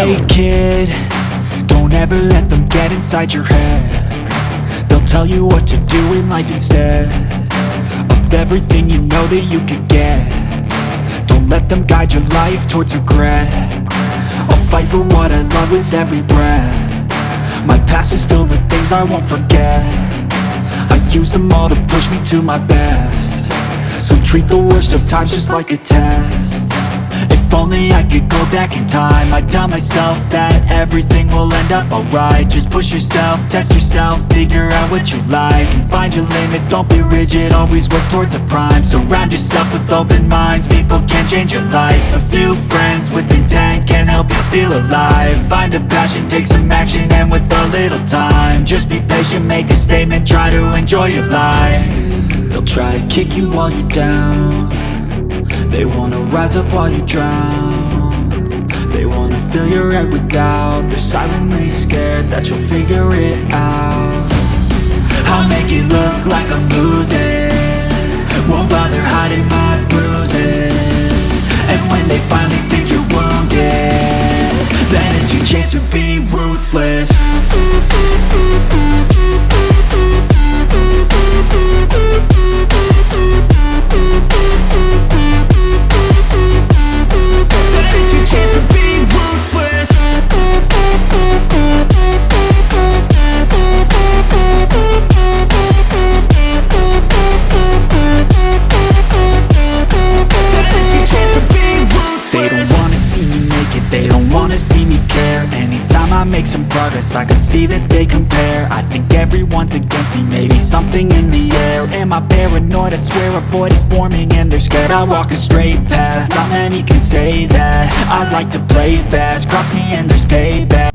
Hey kid, don't ever let them get inside your head. They'll tell you what to do in life instead of everything you know that you could get. Don't let them guide your life towards regret. I'll fight for what I love with every breath. My past is filled with things I won't forget. I use them all to push me to my best. So treat the worst of times just like a test. If only I could go back in time, I'd tell myself that everything will end up alright. Just push yourself, test yourself, figure out what you like, and find your limits, don't be rigid, always work towards a prime. Surround yourself with open minds, people can change your life. A few friends with intent can help you feel alive. Find a passion, take some action, and with a little time, just be patient, make a statement, try to enjoy your life. They'll try to kick you while you're down. They wanna rise up while you drown. They wanna fill your head with doubt. They're silently scared that you'll figure it out. I'll make it look like I'm losing, won't bother hiding my bruises. And when they finally think you're wounded, then it's your chance to be ruthless. They don't wanna see me care. Anytime I make some progress, I can see that they compare. I think everyone's against me, maybe something in the air. Am I paranoid? I swear a void is forming and they're scared. I walk a straight path, not many can say that. I like to play fast, cross me and there's payback.